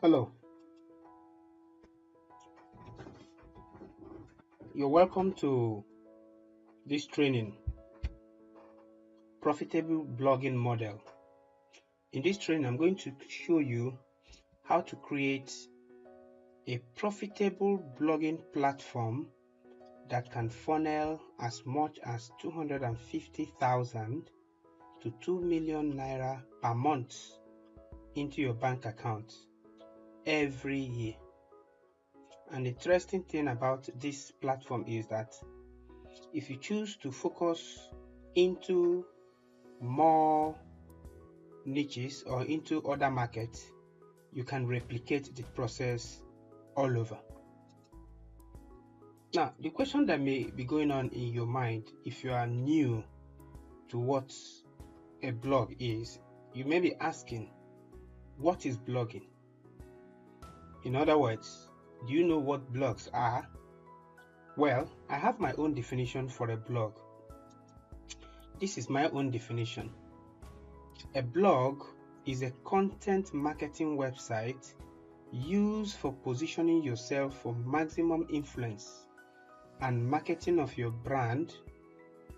Hello, you're welcome to this training, Profitable Blogging Model. In this training, I'm going to show you how to create a profitable blogging platform that can funnel as much as 250,000 to 2 million naira per month into your bank account every year. And the interesting thing about this platform is that if you choose to focus into more niches or into other markets, you can replicate the process all over. Now, the question that may be going on in your mind if you are new to what a blog is, you may be asking, what is blogging? In other words, do you know what blogs are? Well, I have my own definition for a blog. This is my own definition. A blog is a content marketing website used for positioning yourself for maximum influence and marketing of your brand,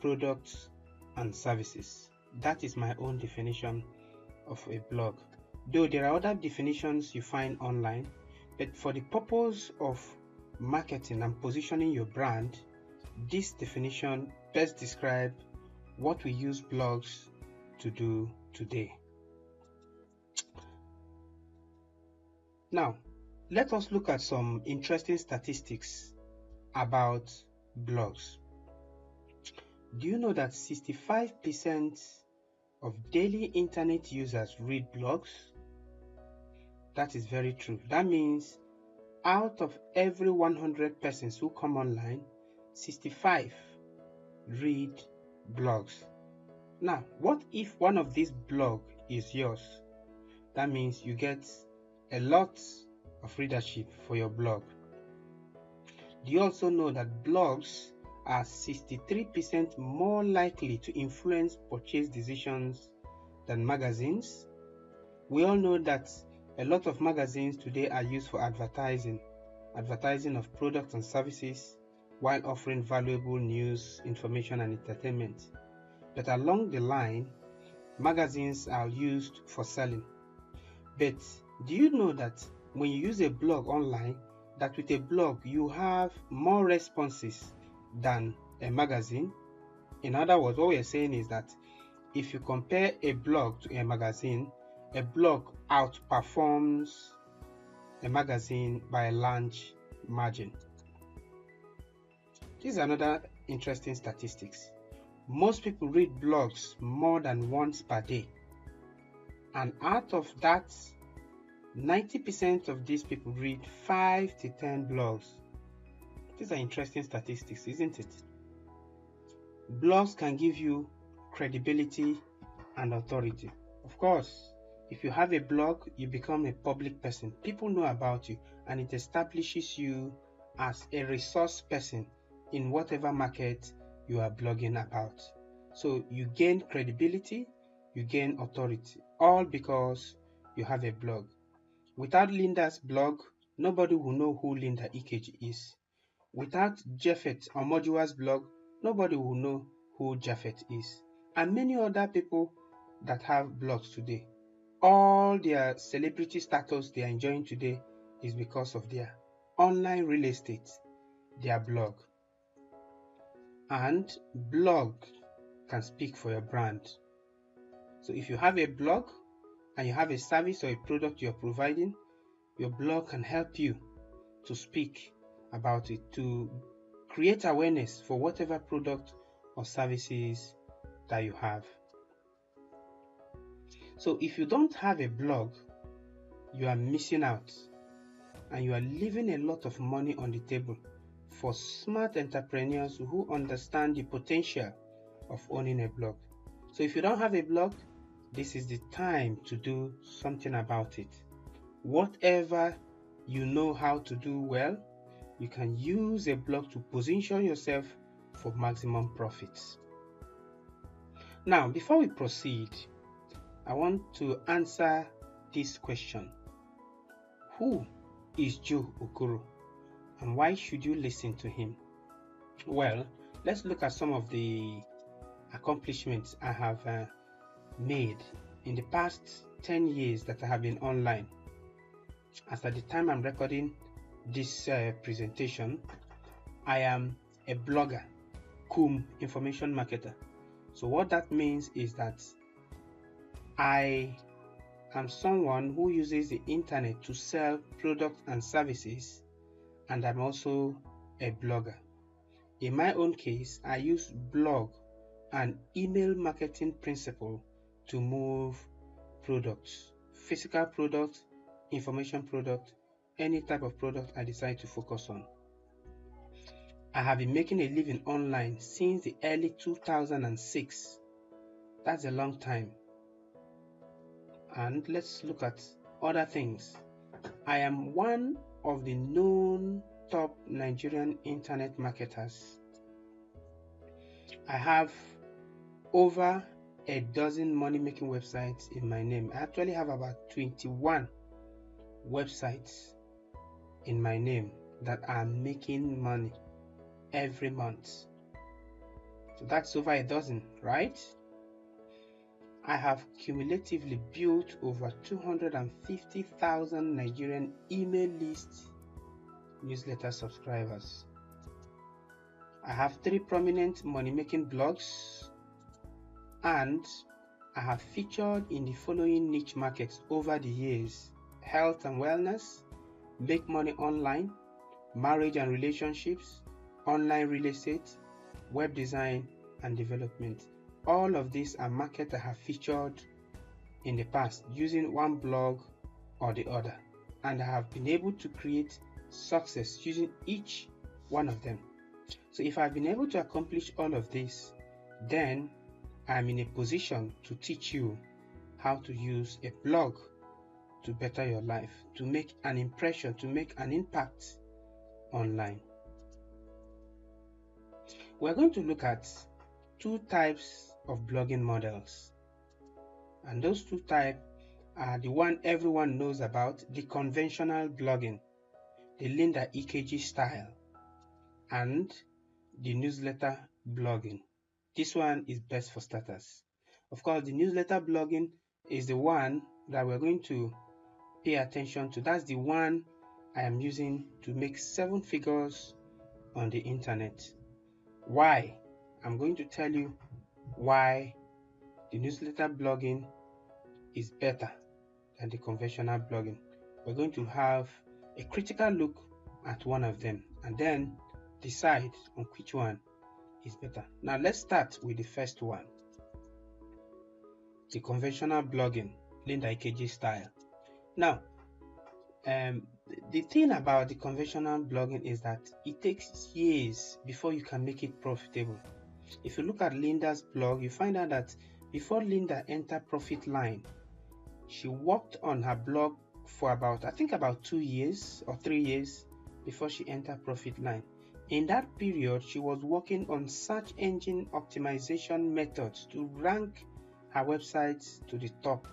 products, and services. That is my own definition of a blog. Though there are other definitions you find online, but for the purpose of marketing and positioning your brand, this definition best describes what we use blogs to do today. Now, let us look at some interesting statistics about blogs. Do you know that 65% of daily internet users read blogs? That is very true. That means out of every 100 persons who come online, 65 read blogs. Now, what if one of these blogs is yours? That means you get a lot of readership for your blog. Do you also know that blogs are 63% more likely to influence purchase decisions than magazines? We all know that a lot of magazines today are used for advertising of products and services while offering valuable news, information, and entertainment. But along the line, magazines are used for selling. But do you know that when you use a blog online, that with a blog you have more responses than a magazine? In other words, what we're saying is that if you compare a blog to a blog outperforms a magazine by a large margin. This is another interesting statistics. Most people read blogs more than once per day. And out of that, 90% of these people read 5 to 10 blogs. These are interesting statistics, isn't it? Blogs can give you credibility and authority. Of course, if you have a blog, you become a public person. People know about you, and it establishes you as a resource person in whatever market you are blogging about. So you gain credibility, you gain authority, all because you have a blog. Without Linda's blog, nobody will know who Linda Ikeji is. Without Japhet Omojuwa's blog, nobody will know who Japhet is. And many other people that have blogs today. All their celebrity status they are enjoying today is because of their online real estate, their blog. And blog can speak for your brand. So if you have a blog and you have a service or a product you're providing, your blog can help you to speak about it, to create awareness for whatever product or services that you have. So if you don't have a blog, you are missing out, and you are leaving a lot of money on the table for smart entrepreneurs who understand the potential of owning a blog. So if you don't have a blog, this is the time to do something about it. Whatever you know how to do well, you can use a blog to position yourself for maximum profits. Now, before we proceed, I want to answer this question. who is Joe Okoro and why should you listen to him? Well, let's look at some of the accomplishments I have made in the past 10 years that I have been online. As at the time I'm recording this presentation, I am a blogger, cum information marketer. So what that means is that I am someone who uses the internet to sell products and services, and I'm also a blogger. In my own case, I use blog and email marketing principle to move products, physical products, information product, any type of product I decide to focus on. I have been making a living online since the early 2006. That's a long time. And let's look at other things. I am one of the known top Nigerian internet marketers. I have over a dozen money-making websites in my name. I actually have about 21 websites in my name that are making money every month. So that's over a dozen, right? I have cumulatively built over 250,000 Nigerian email list newsletter subscribers. I have 3 prominent money-making blogs, and I have featured in the following niche markets over the years: health and wellness, make money online, marriage and relationships, online real estate, web design and development. All of these are markets I have featured in the past using one blog or the other, and I have been able to create success using each one of them. So if I've been able to accomplish all of this, then I'm in a position to teach you how to use a blog to better your life, to make an impression, to make an impact online. We're going to look at 2 types of blogging models, and those 2 types are the one everyone knows about: the conventional blogging, the Linda EKG style, and the newsletter blogging. This one is best for starters. Of course, the newsletter blogging is the one that we're going to pay attention to. That's the one I am using to make 7 figures on the internet. Why? I'm going to tell you why the newsletter blogging is better than the conventional blogging. We're going to have a critical look at one of them and then decide on which one is better. Now let's start with the first one, the conventional blogging, Linda EKG style. Now, the thing about the conventional blogging is that it takes years before you can make it profitable. If you look at Linda's blog, you find out that before Linda entered Profit Line, she worked on her blog for about 2 years or 3 years before she entered Profit Line. In that period, she was working on search engine optimization methods to rank her websites to the top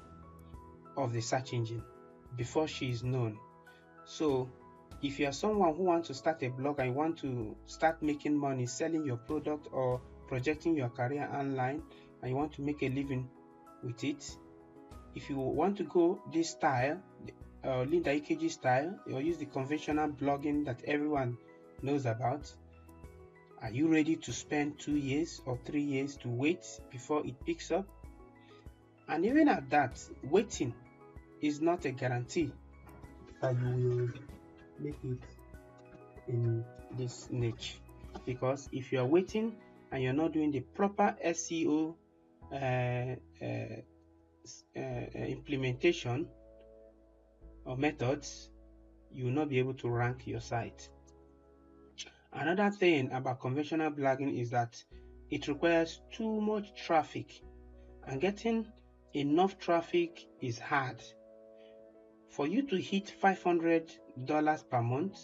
of the search engine before she is known. So if you are someone who wants to start a blog and you want to start making money selling your product or projecting your career online and you want to make a living with it, if you want to go this style, Linda EKG style, or use the conventional blogging that everyone knows about, are you ready to spend 2 years or 3 years to wait before it picks up? And even at that, waiting is not a guarantee that you will make it in this niche, because if you are waiting and you're not doing the proper SEO implementation or methods, you will not be able to rank your site. Another thing about conventional blogging is that it requires too much traffic, and getting enough traffic is hard. For you to hit $500 per month,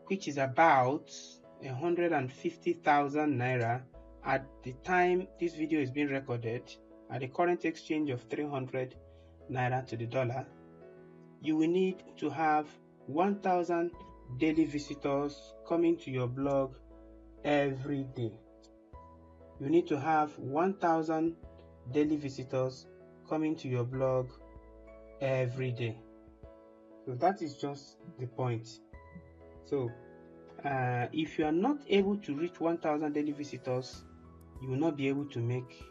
which is about 150,000 naira at the time this video is being recorded, at the current exchange of 300 naira to the dollar, you will need to have 1,000 daily visitors coming to your blog every day. You need to have 1,000 daily visitors coming to your blog every day. So that is just the point. So if you are not able to reach 1,000 daily visitors, you will not be able to make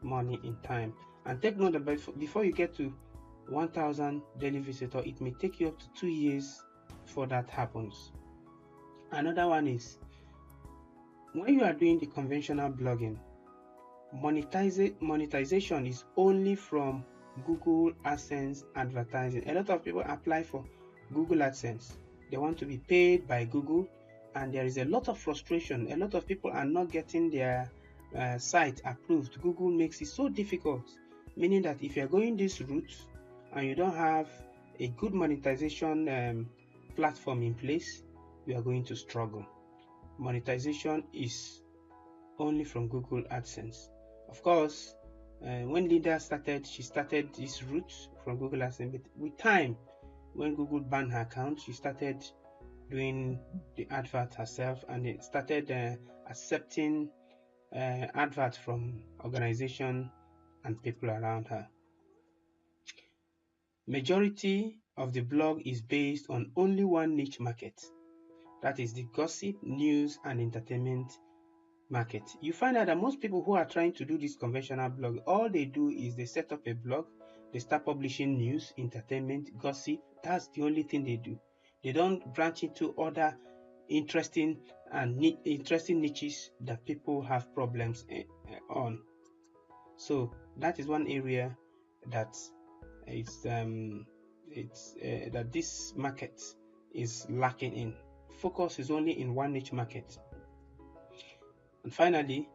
money in time. And take note that before you get to 1,000 daily visitors, it may take you up to 2 years before that happens. Another one is, when you are doing the conventional blogging, monetization is only from Google AdSense advertising. A lot of people apply for Google AdSense. They want to be paid by Google, and there is a lot of frustration. A lot of people are not getting their site approved. Google makes it so difficult, meaning that if you're going this route and you don't have a good monetization platform in place, you are going to struggle. Monetization is only from Google AdSense. Of course, when Linda started, she started this route from Google AdSense, but with time, when Google banned her account, she started doing the advert herself, and it started accepting adverts from organization and people around her. Majority of the blog is based on only one niche market, that is the gossip, news, and entertainment market. You find out that most people who are trying to do this conventional blog, all they do is they set up a blog, they start publishing news, entertainment, gossip. That's the only thing they do. They don't branch into other interesting niches that people have problems on. So that is one area that that this market is lacking in. Focus is only in one niche market. And finally,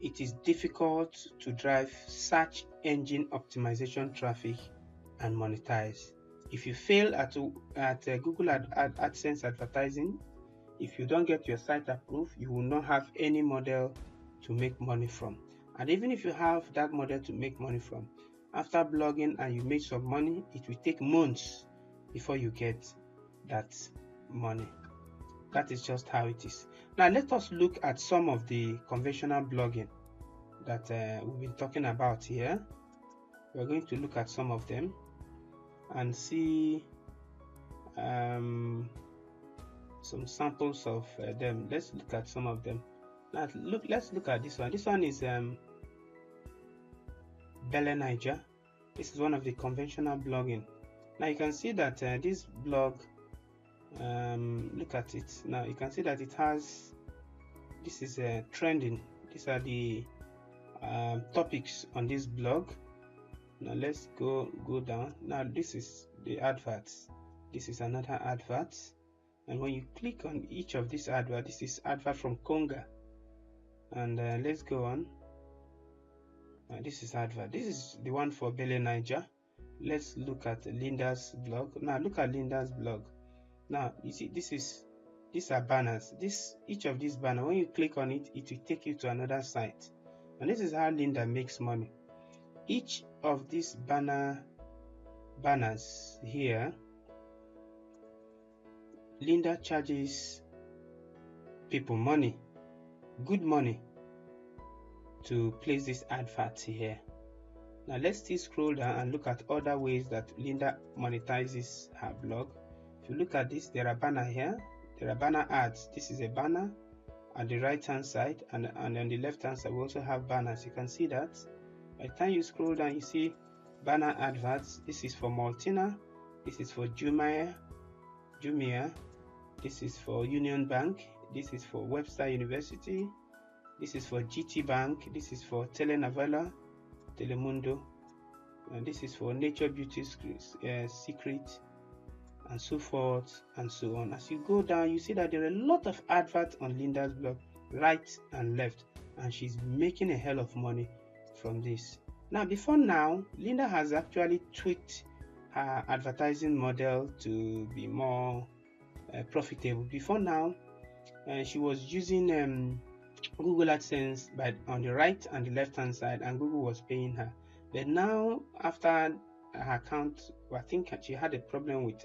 it is difficult to drive search engine optimization traffic and monetize. If you fail at Google AdSense advertising, if you don't get your site approved, you will not have any model to make money from. And even if you have that model to make money from, after blogging and you make some money, it will take months before you get that money. That is just how it is. Now let us look at some of the conventional blogging that we've been talking about here. We're going to look at some of them and see some samples of them. Let's look at some of them. Now let's look at this one. This one is Belle Niger. This is one of the conventional blogging. Now you can see that this blog, look at it. Now you can see that it has, this is trending. These are the topics on this blog. Now let's go down. Now this is the adverts. This is another advert, and when you click on each of these adverts, this is advert from Konga, and let's go on. This is advert. This is the one for Belle Niger. Let's look at Linda's blog. Now look at Linda's blog. Now you see, these are banners. Each of these banners, when you click on it, it will take you to another site, and this is how Linda makes money. Each of these banners here, Linda charges people money, good money, to place this advert here. Now let's still scroll down and look at other ways that Linda monetizes her blog. If you look at this, there are banners here. There are banner ads. This is a banner at the right hand side, and on the left hand side we also have banners. You can see that. By the time you scroll down, you see banner adverts. This is for Maltina. This is for Jumia. This is for Union Bank. This is for Webster University. This is for GT Bank. This is for Telenovela, Telemundo. And this is for Nature Beauty Secret, and so forth and so on. As you go down, you see that there are a lot of adverts on Linda's blog, right and left, and she's making a hell of money from this. Now, before now, Linda has actually tweaked her advertising model to be more profitable. Before now, she was using Google AdSense on the right and the left hand side, and Google was paying her. But now, after her account, I think she had a problem with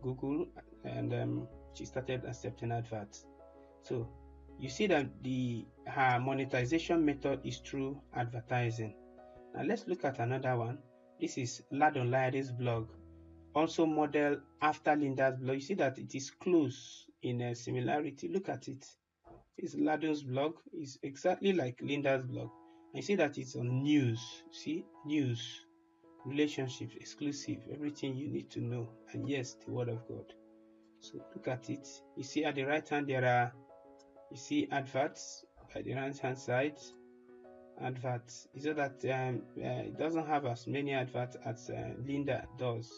Google, and she started accepting adverts. So you see that her monetization method is through advertising. Now let's look at another one. This is Ladon Layade's blog, also modeled after Linda's blog. You see that it is close in a similarity. Look at it. This Ladon's blog is exactly like Linda's blog. And you see that it's on news. See, news, relationships, exclusive, everything you need to know, and yes, the word of God. So look at it. You see at the right hand there are, you see adverts by the right hand side. Adverts, so that it doesn't have as many adverts as Linda does,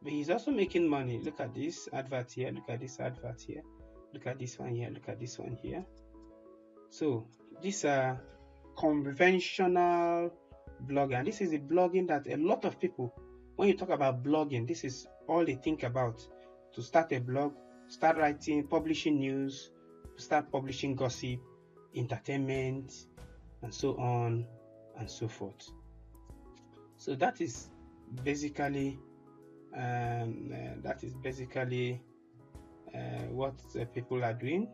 but he's also making money. Look at this advert here, look at this advert here, look at this one here, look at this one here. So these are conventional blogging, and this is the blogging that a lot of people, when you talk about blogging, this is all they think about. To start a blog, start writing, publishing news, start publishing gossip, entertainment, and so on and so forth. So that is basically what people are doing.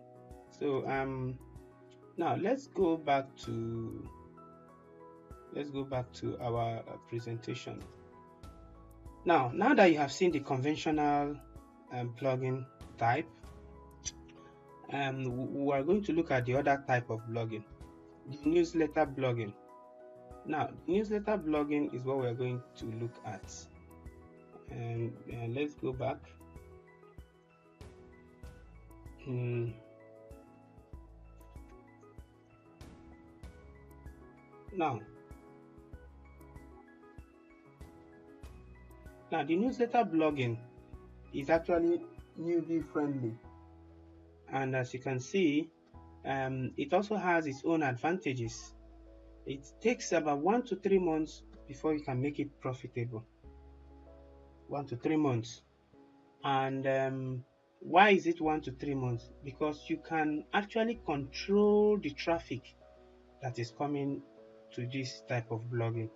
So now let's go back to our presentation. Now that you have seen the conventional blogging type, we are going to look at the other type of blogging, the newsletter blogging. Now, newsletter blogging is what we are going to look at. And let's go back. Now, the newsletter blogging is actually newbie friendly, and as you can see, it also has its own advantages. It takes about 1 to 3 months before you can make it profitable. 1 to 3 months. And why is it 1 to 3 months? Because you can actually control the traffic that is coming to this type of blogging.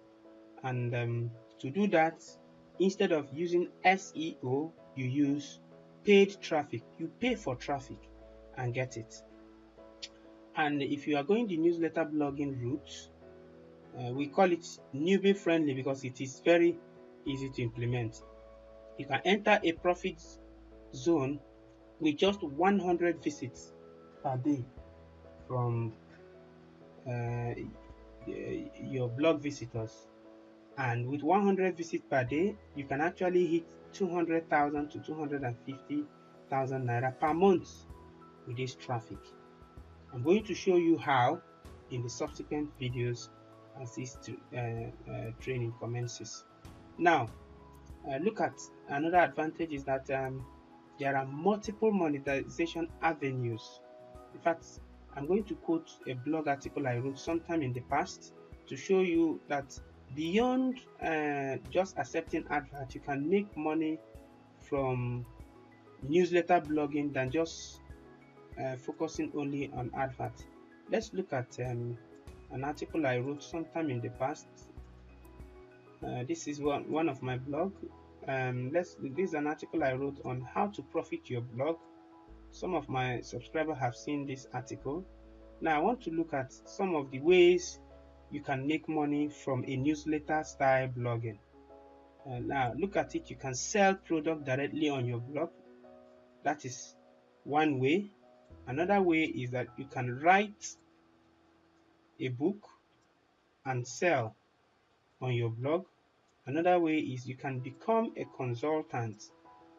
And to do that, instead of using SEO, you use paid traffic. You pay for traffic and get it. And if you are going the newsletter blogging route, we call it newbie friendly because it is very easy to implement. You can enter a profit zone with just 100 visits per day from your blog visitors, and with 100 visits per day you can actually hit 200,000 to 250,000 naira per month with this traffic. I'm going to show you how in the subsequent videos as this training commences. Now look at another advantage is that there are multiple monetization avenues. In fact, I'm going to quote a blog article I wrote sometime in the past to show you that beyond just accepting adverts, you can make money from newsletter blogging than just focusing only on adverts. Let's look at an article I wrote sometime in the past. This is one of my blog. This is an article I wrote on how to profit your blog. Some of my subscribers have seen this article. Now I want to look at some of the ways you can make money from a newsletter style blogging. Now look at it. You can sell product directly on your blog. That is one way. Another way is that you can write a book and sell on your blog. Another way is you can become a consultant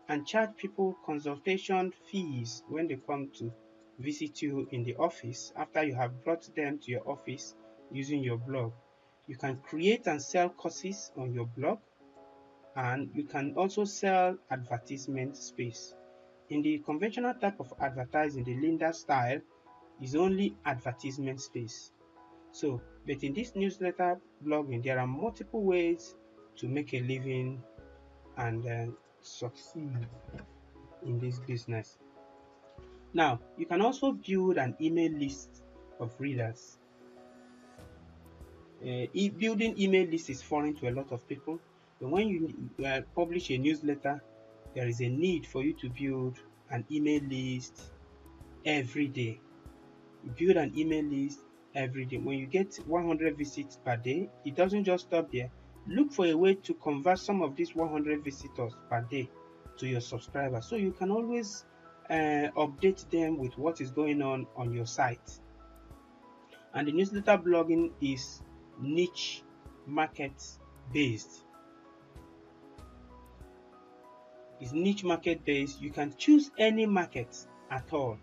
and charge people consultation fees when they come to visit you in the office after you have brought them to your office using your blog. You can create and sell courses on your blog, and you can also sell advertisement space. In the conventional type of advertising, the Linda style is only advertisement space. So, but in this newsletter blogging, there are multiple ways to make a living and succeed in this business. Now, you can also build an email list of readers. Building email lists is foreign to a lot of people, But when you publish a newsletter, there is a need for you to build an email list every day. You build an email list every day. When you get 100 visits per day, it doesn't just stop there. Look for a way to convert some of these 100 visitors per day to your subscribers, so you can always update them with what is going on your site. And the newsletter blogging is niche market based. It's niche market based. You can choose any market at all.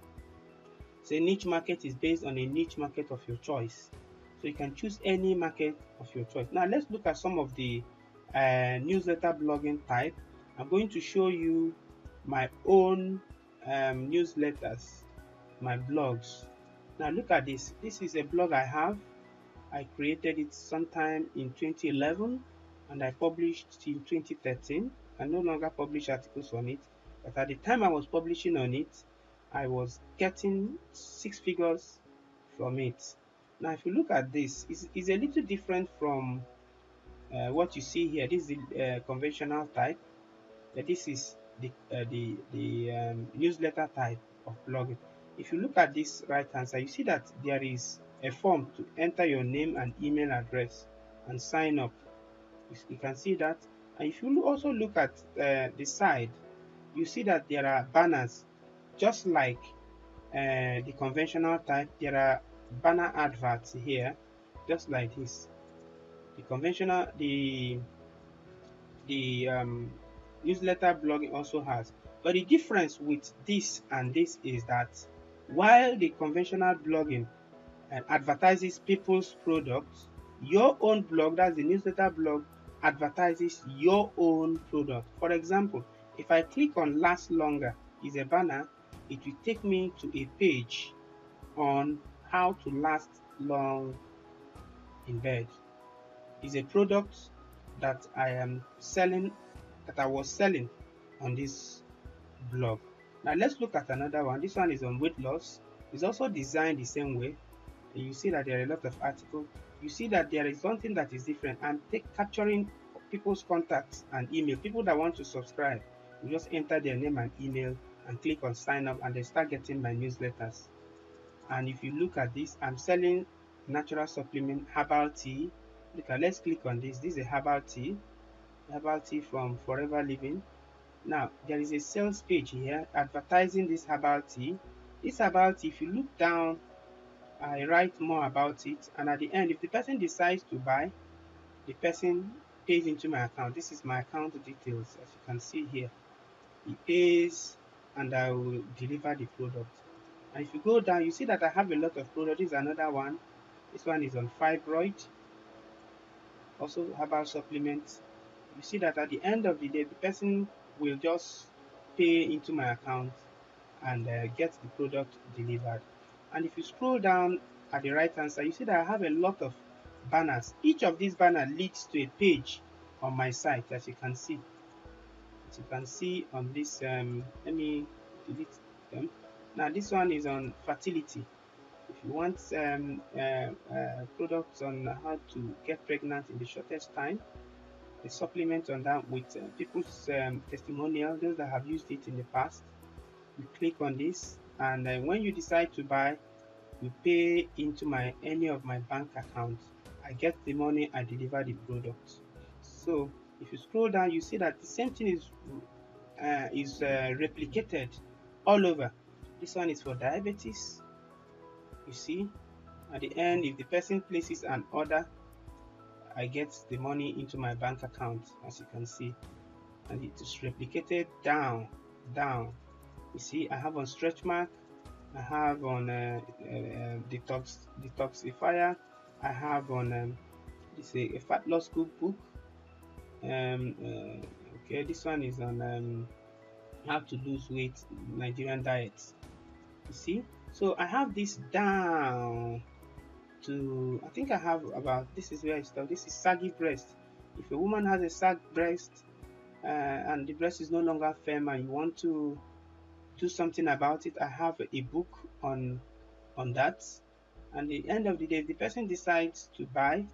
So a niche market is based on a niche market of your choice. So you can choose any market of your choice. Now let's look at some of the newsletter blogging type. I'm going to show you my own newsletters, my blogs. Now look at this. This is a blog I have. I created it sometime in 2011 and I published in 2013. I no longer publish articles on it, but at the time I was publishing on it, I was getting 6 figures from it. Now, if you look at this, it's a little different from what you see here. This is the conventional type. This is the newsletter type of blogging. If you look at this right hand side, you see that there is a form to enter your name and email address and sign up. You can see that. And if you also look at the side, you see that there are banners, just like the conventional type. There are banner adverts here, just like this. The conventional, the newsletter blogging also has. But the difference with this and this is that while the conventional blogging advertises people's products, your own blog, that's the newsletter blog, advertises your own product. For example, if I click on last longer, is a banner, it will take me to a page on how to last long in bed. Is a product that I am selling, that I was selling on this blog. Now let's look at another one. This one is on weight loss. It's also designed the same way. You see that there are a lot of articles. You see that there is something that is different. I'm capturing people's contacts and email. People that want to subscribe, you just enter their name and email and click on sign up and they start getting my newsletters. And if you look at this, I'm selling natural supplement herbal tea. Look at, let's click on this. This is a herbal tea from Forever Living. Now there is a sales page here advertising this herbal tea. This herbal tea, if you look down, I write more about it, and at the end, if the person decides to buy, the person pays into my account. This is my account details, as you can see here. He pays and I will deliver the product. And if you go down, you see that I have a lot of products. This is another one. This one is on fibroid, also herbal supplements. You see that at the end of the day, the person will just pay into my account and get the product delivered. And if you scroll down at the right hand side, you see that I have a lot of banners. Each of these banners leads to a page on my site, as you can see. As you can see on this, let me delete them. Now this one is on fertility. If you want products on how to get pregnant in the shortest time, a supplement on that with people's testimonial, those that have used it in the past. You click on this, and when you decide to buy, you pay into any of my bank accounts. I get the money, I deliver the product. So if you scroll down, you see that the same thing is replicated all over. This one is for diabetes. You see, at the end, if the person places an order, I get the money into my bank account, as you can see, and it is replicated down. You see, I have on stretch mark, I have on detoxifier, I have on this is a fat loss cookbook. Okay, this one is on how to lose weight, Nigerian diets. You see, so I have this down to, I think I have about, this is where I start. This is saggy breast. If a woman has a sag breast and the breast is no longer firm and you want to do something about it, I have a book on that. And at the end of the day, if the person decides to buy,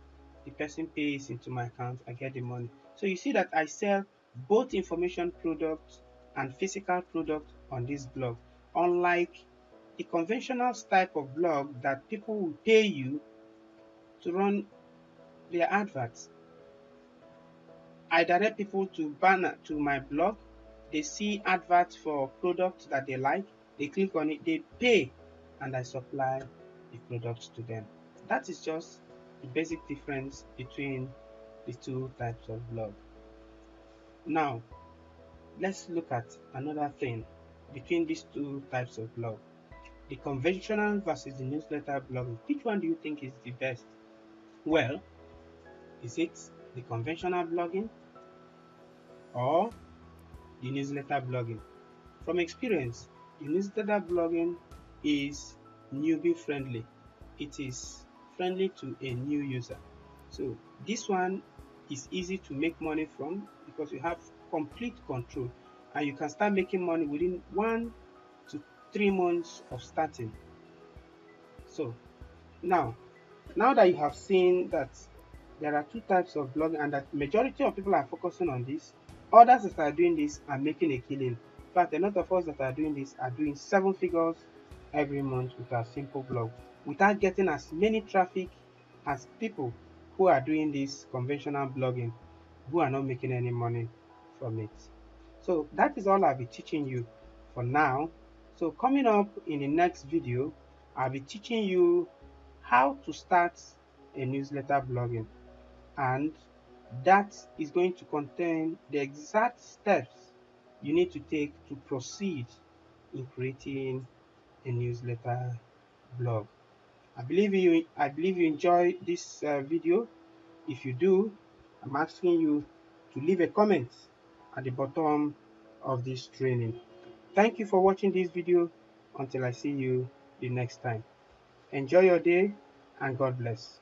the person pays into my account, I get the money. So you see that I sell both information products and physical products on this blog, unlike the conventional type of blog that people will pay you to run their adverts. I direct people to banner to my blog. They see adverts for products that they like. They click on it, they pay, and I supply the products to them. That is just the basic difference between the two types of blog. Now, let's look at another thing between these two types of blog. The conventional versus the newsletter blogging. Which one do you think is the best? Well, is it the conventional blogging or the newsletter blogging? From experience, the newsletter blogging is newbie friendly. It is friendly to a new user. So this one is easy to make money from because you have complete control and you can start making money within 1 to 3 months of starting. So now that you have seen that there are two types of blogging and that majority of people are focusing on this, others that are doing this are making a killing. In fact, a lot of us that are doing this are doing 7 figures every month with our simple blog without getting as many traffic as people who are doing this conventional blogging who are not making any money from it. So that is all I'll be teaching you for now. So coming up in the next video, I'll be teaching you how to start a newsletter blogging, and that is going to contain the exact steps you need to take to proceed in creating a newsletter blog. I believe you enjoy this video. If you do, I'm asking you to leave a comment at the bottom of this training. Thank you for watching this video. Until I see you the next time. Enjoy your day and God bless.